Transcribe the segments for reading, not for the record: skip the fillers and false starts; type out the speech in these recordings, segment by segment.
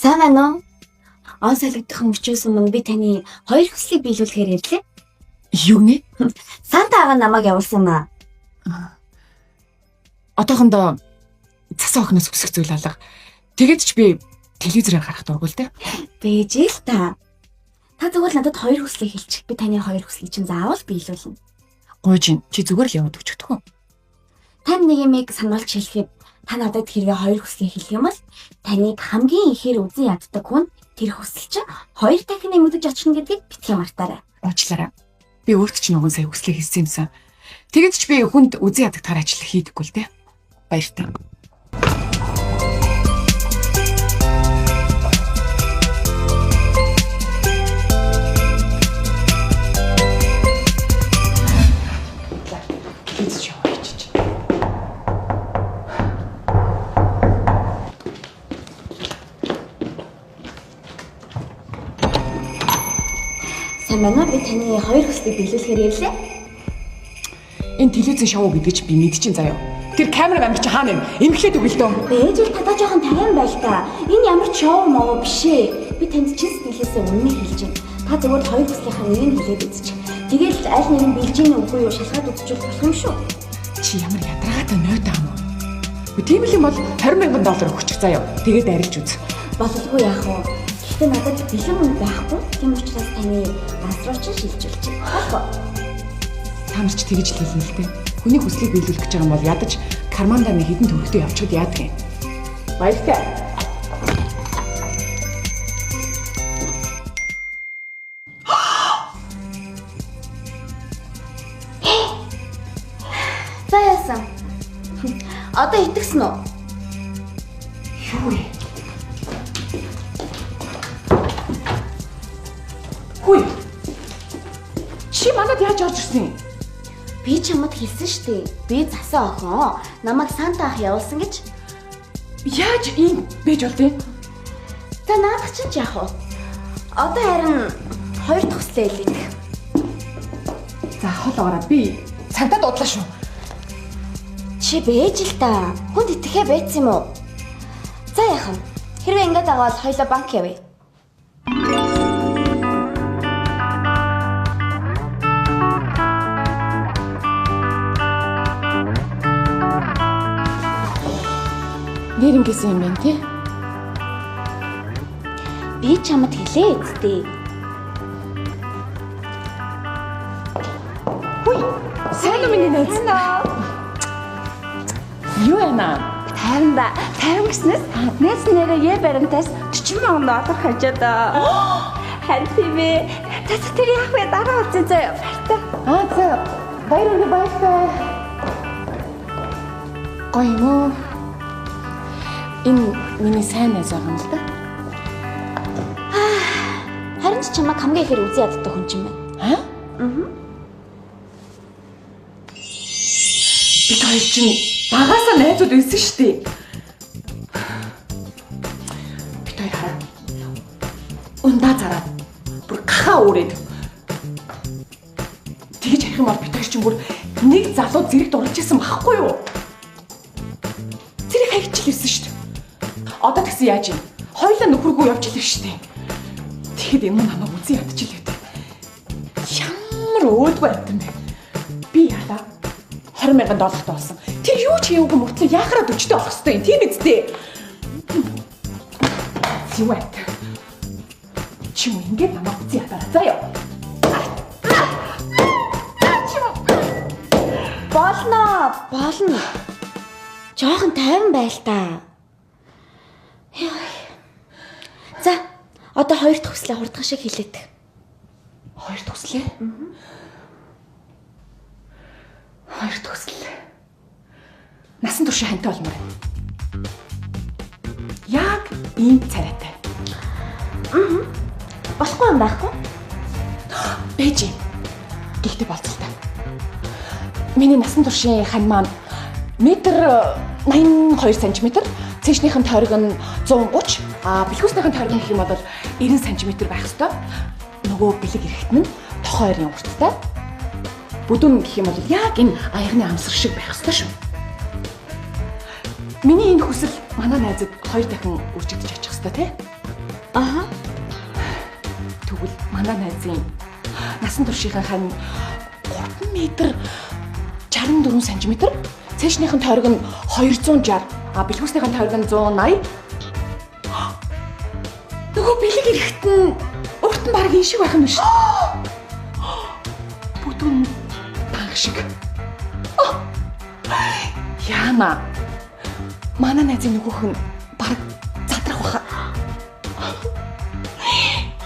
Сайн байна уу? Он солигдох мөчөөс өмнө би таны хоёр хүслийг биелүүлэхээр ирлээ. Юу нэ? Санта ага намайг явуулсан юм аа. Одоохондоо цасан охноос хүсэх зүйл алга. Тэгээд ч би телевизээр гарах дургуул те. Бэж л та. Та зүгээр надад хоёр хүслийг хэлчих. Би таны хоёр хүслийг чинь заавал биелүүлнэ. Гойжин чи зүгээр л яваад өчтгөх үү? Тань нэг юмыг сануулж хэлэхэд та надад хэрвээ хоёр хүслийг хэлэх юм бол таныг хамгийн ихээр үзэн яддаг хүн тэр хүсэл чинь хоёр дахин нэмэгдэж очихно гэдгийг битгий мартаарай. Уучлаарай. Би өөрт ч нэгэн сая хүслийг хэлсэн юмсан. Тэгээд ч би хүнд үзэн ядагтаар ажил хийдэггүй л те. Баяртай. Сайн байна уу? Би таны хоёр хүслийг биелүүлэхээр ирлээ. Энэ телевизэн шоу гэдэг чи би мэдчихээн заяа. Тэр камерамен чи хаана юм? Имхлээд үгүй л дөө. Бэж л та жоохон тайван байл та. Энэ ямар ч шоу моо биш ээ. Би танд чин сэтгэлээсээ үнэн хэлж байна. Та зөвхөн хоёр хүслийнхаа нэрийг хэлээд үзчих. Тэгээд аль нэг нь бэлж ийн үгүй юу шалгаад үзчих болох юм шүү. Чи ямар ядаргаатай нойтой ам уу? Тийм л юм бол $20,000 өгчих заяа. Тэгээд арилж үз. Бололгүй яах вэ? Гэхдээ надад бэлэн мөнгө байхгүй. Тийм учраас таны ганц руу ч шилжүүлчих. Болохоо. Та нар ч тэгж л хэлнэ л дээ. Хүний хүслийг биелүүлэх гэж байгаа юм бол ядаж кармандаа нэг хідэн төгрөгтэй явчихвал яадаг юм. Баяртай. За яасан. Одоо итгэсэн үү? Юу вэ? Хүй. Чи манад яаж орж ирсэн юм? Би чамд хэлсэн шүү дээ. Би засан охин. Намайг Санта ах явуулсан гэж. Яаж ийм байж болдё? За наадах чинь яах вэ? Одоо харин хоёр дахь хүслээ хэлээд. За хоолоогоо би цагдаа дуудлаа шүү. Чи бэж л та. Хүнд итгэхэ байцсан юм уу? За яах вэ? Хэрвээ ингэж байгаа бол хоёулаа банк явъя. Нэр ингэсэн юм байна тий? Би чамд хэлээ үстэй. Хүй. Сайн уу миний найз? Юу яана? Тайван да. Тайван гэснээс найз нэрээ баримтаас $40,000 хажаад. Харин тийм ээ. Тэс тэр яах вэ? Дараа үзье заяа. Баяртай. За. Баяр уу баяртай. Гоё юм уу? Энэ миний сайн найз байгаа юм л да. Харин ч чамайг хамгийн ихээр үзэн яддаг хүн ч юм байна. Бид хоёр чинь багаасаа найзууд байсан шүү дээ. Бид хоёр хараа. Ундаа зараад бүр гахаа өөрөөд. Тэгж ярих юм бол бид хоёр чинь бүр нэг залуу зэрэг дурлж исэн байхгүй юу? Зэрэг хаягчлээсэн шүү дээ. Одоо тэгсэн яаж юм? Хоёлаа нөхрөгөө явж илээ шүү дээ. Тэгэхэд энэ намайг үзэн ядчихлээ дээ. Ямар өөдгөө амтан бэ? Би яалаа $20,000 болсон. Тэр юу ч хийгээгүй мөртлөө яахаараа 40-тэй болох хэвээр юм. Тийм үстэй. Зүүэт. Чи юу ингэж намайг үзэн ядаараа заяа. Болно. Жохон тайван байл та. За, одоо хоёр дахь хүслээ хурдхан шиг хэлээд. Хоёр төслөө. Хоёр төсөл. Насан турш хантай болмоор байна. Яг ийм царайтай. Болохгүй юм байхгүй? Бэж. Гэхдээ болцолтой. Миний насан туршийн хань маань 1.82 см, цэшнийх нь тойрог нь 130, бэлхүүснийх нь тойрог нь гэх юм бол 90 см байх ёстой. Нөгөө бэлэг эрэхтэн нь тохойрын урттай. Бүдүүн гэх юм бол яг энэ аягны амсар шиг байх ёстой шүү. Миний энэ хүсэл манай найзад 2 дахин үржигдэж очих ёстой тий. Аха. Тэгвэл манай найзын насан туршийнхаа хань 3 м 64 см, цээшнийхэн тойрог нь 260, бэлгүүснийхэн тойрог нь 180. Нөгөө бэлэг эрэхт нь урт нь баг энэ шиг байх юм биш. Бүдүүн танх шиг. Яна. Манай найзын нөгөөх нь баг задрах баха.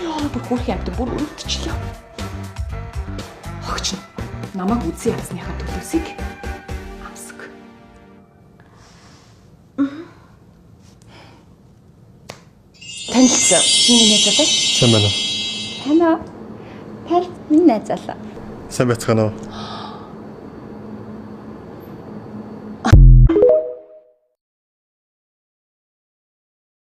Яа, бүр амт бүр өрөвдчихлээ. Огч намайг үзий ясныхаа төлөөсийг амсаг. Танилцсан. Миний найзаатай? Сайн байна уу? Хана. Тал минь найзалаа. Сайн байцгаана уу?